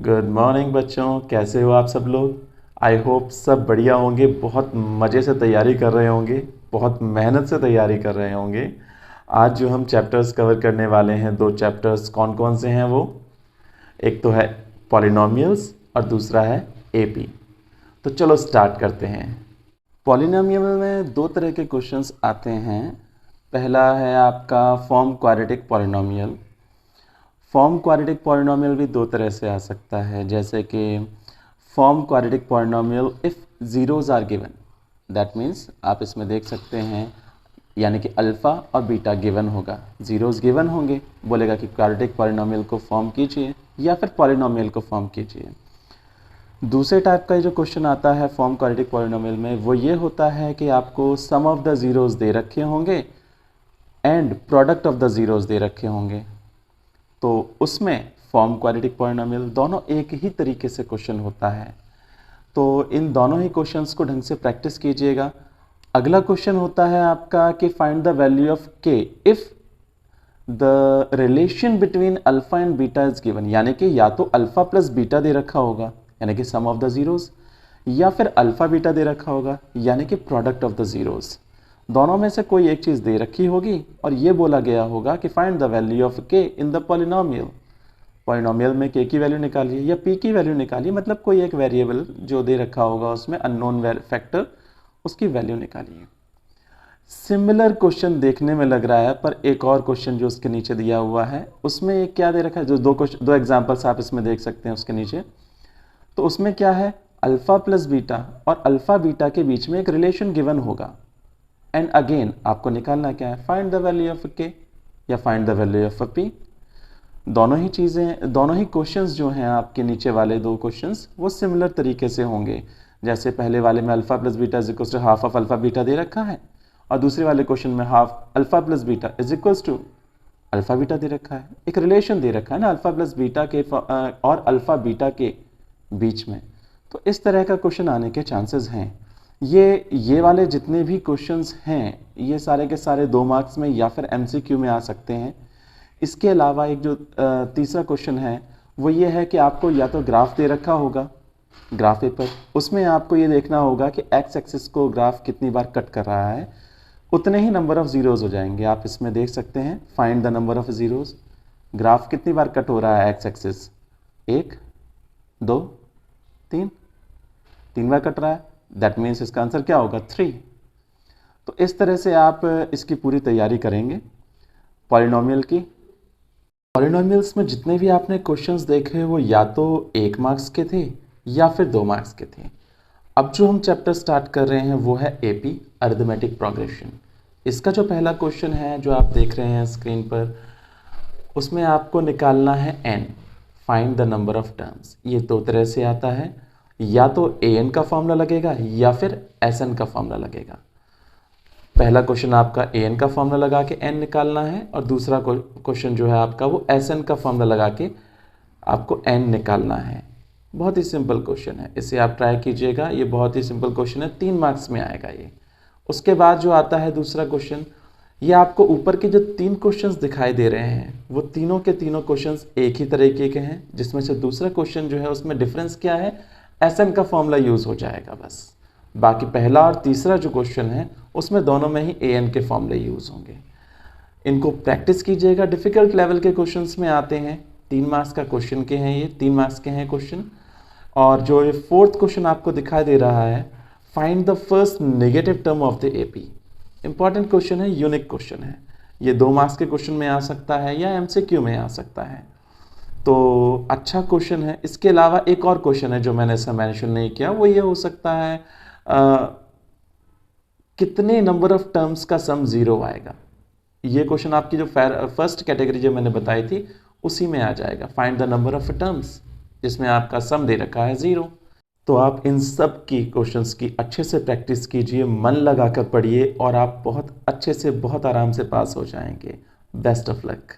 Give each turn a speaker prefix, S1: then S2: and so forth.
S1: Good morning बच्चों, कैसे हो आप सब लोग। आई होप सब बढ़िया होंगे, बहुत मज़े से तैयारी कर रहे होंगे, बहुत मेहनत से तैयारी कर रहे होंगे। आज जो हम चैप्टर्स कवर करने वाले हैं, दो चैप्टर्स कौन कौन से हैं वो, एक तो है पॉलिनोमियल्स और दूसरा है एपी। तो चलो स्टार्ट करते हैं। पॉलिनोमियल में दो तरह के क्वेश्चंस आते हैं। पहला है आपका form quadratic polynomial. Form quadratic polynomial भी दो तरह से आ सकता है, जैसे कि form quadratic polynomial if zeros are given. That means आप इसमें देख सकते हैं, यानी कि अल्फ़ा और बीटा गिवन होगा, ज़ीरोज गिवन होंगे, बोलेगा कि क्वाड्रेटिक पॉलिनोमियल को फॉर्म कीजिए या फिर पॉलिनोमियल को फॉर्म कीजिए। दूसरे टाइप का जो क्वेश्चन आता है फॉर्म क्वाड्रेटिक पॉलिनोमियल में, वो ये होता है कि आपको सम ऑफ द ज़ीरोज़ दे रखे होंगे and product of the zeros दे रखे होंगे। तो उसमें फॉर्म क्वाड्रेटिक पॉलिनोमियल दोनों एक ही तरीके से क्वेश्चन होता है। तो इन दोनों ही क्वेश्चंस को ढंग से प्रैक्टिस कीजिएगा। अगला क्वेश्चन होता है आपका कि फाइंड द वैल्यू ऑफ के if the relation between alpha and beta is given, यानी कि या तो अल्फा प्लस बीटा दे रखा होगा यानी कि सम ऑफ द ज़ीरोज़, या फिर अल्फा बीटा दे रखा होगा यानी कि प्रोडक्ट ऑफ द ज़ीरोज़। दोनों में से कोई एक चीज़ दे रखी होगी और ये बोला गया होगा कि फाइंड द वैल्यू ऑफ के इन द पॉलिनोमियल। पॉलिनोमियल में के की वैल्यू निकालिए या पी की वैल्यू निकालिए, मतलब कोई एक वेरिएबल जो दे रखा होगा उसमें अननोन फैक्टर, उसकी वैल्यू निकालिए। सिमिलर क्वेश्चन देखने में लग रहा है, पर एक और क्वेश्चन जो उसके नीचे दिया हुआ है उसमें एक क्या दे रखा है, जो दो एग्जाम्पल्स आप इसमें देख सकते हैं उसके नीचे। तो उसमें क्या है, अल्फा प्लस बीटा और अल्फा बीटा के बीच में एक रिलेशन गिवन होगा एंड अगेन आपको निकालना क्या है, फाइंड द वैल्यू ऑफ के या find the value of P. दोनों ही चीज़ें, दोनों ही क्वेश्चंस जो हैं आपके नीचे वाले दो क्वेश्चंस वो सिमिलर तरीके से होंगे। जैसे पहले वाले में alpha plus beta is equals to half of alpha beta दे रखा है और दूसरे वाले क्वेश्चन में half alpha plus beta is equals to alpha beta दे रखा है। एक रिलेशन दे रखा है ना अल्फा प्लस बीटा के और अल्फा बीटा के बीच में। तो इस तरह का क्वेश्चन आने के चांसेस हैं। ये वाले जितने भी क्वेश्चंस हैं ये सारे के सारे 2 मार्क्स में या फिर एमसीक्यू में आ सकते हैं। इसके अलावा एक जो तीसरा क्वेश्चन है वो ये है कि आपको या तो ग्राफ दे रखा होगा, ग्राफ पेपर, उसमें आपको ये देखना होगा कि एक्स एक्सिस को ग्राफ कितनी बार कट कर रहा है, उतने ही नंबर ऑफ ज़ीरोज़ हो जाएंगे। आप इसमें देख सकते हैं, find the number of zeros. Graph कितनी बार कट हो रहा है एक्स एक्सिस, 1 2 3 बार कट रहा है, दैट मीन्स इसका आंसर क्या होगा, 3। तो इस तरह से आप इसकी पूरी तैयारी करेंगे पॉलिनोमियल की। पॉलिनोमियल्स में जितने भी आपने क्वेश्चंस देखे वो या तो 1 मार्क्स के थे या फिर 2 मार्क्स के थे। अब जो हम चैप्टर स्टार्ट कर रहे हैं वो है एपी, अरिथमेटिक प्रोग्रेशन। इसका जो पहला क्वेश्चन है जो आप देख रहे हैं स्क्रीन पर, उसमें आपको निकालना है n, find the number of terms. ये दो तरह से आता है, या तो an का फॉर्मूला लगेगा या फिर sn का फॉर्मूला लगेगा। पहला क्वेश्चन आपका an का फॉर्मूला लगा के n निकालना है और दूसरा क्वेश्चन जो है आपका वो sn का फॉर्मूला लगा के आपको n निकालना है। बहुत ही सिंपल क्वेश्चन है, इसे आप ट्राई कीजिएगा। ये बहुत ही सिंपल क्वेश्चन है, 3 मार्क्स में आएगा ये। उसके बाद जो आता है दूसरा क्वेश्चन, ये आपको ऊपर के जो 3 क्वेश्चंस दिखाई दे रहे हैं वो तीनों के तीनों क्वेश्चंस एक ही तरीके के हैं, जिसमें से दूसरा क्वेश्चन जो है उसमें डिफरेंस क्या है, एसएन का फॉर्मूला यूज़ हो जाएगा बस। बाकी पहला और तीसरा जो क्वेश्चन है उसमें दोनों में ही एएन के फॉर्मूले यूज़ होंगे। इनको प्रैक्टिस कीजिएगा। डिफ़िकल्ट लेवल के क्वेश्चंस में आते हैं, 3 मार्क्स का क्वेश्चन के हैं, ये 3 मार्क्स के हैं क्वेश्चन। और जो ये 4th क्वेश्चन आपको दिखाई दे रहा है, find the first negative term of the AP. Important question है, यूनिक क्वेश्चन है। ये 2 मार्क्स के क्वेश्चन में आ सकता है या एमसीक्यू में आ सकता है, तो अच्छा क्वेश्चन है। इसके अलावा एक और क्वेश्चन है जो मैंने ऐसा मेंशन नहीं किया, वो ये हो सकता है कितने नंबर ऑफ टर्म्स का सम 0 आएगा। ये क्वेश्चन आपकी जो फर्स्ट कैटेगरी जो मैंने बताई थी उसी में आ जाएगा, find the number of terms, जिसमें आपका सम दे रखा है 0। तो आप इन सब की क्वेश्चंस की अच्छे से प्रैक्टिस कीजिए, मन लगाकर पढ़िए और आप बहुत अच्छे से बहुत आराम से पास हो जाएंगे। Best of luck.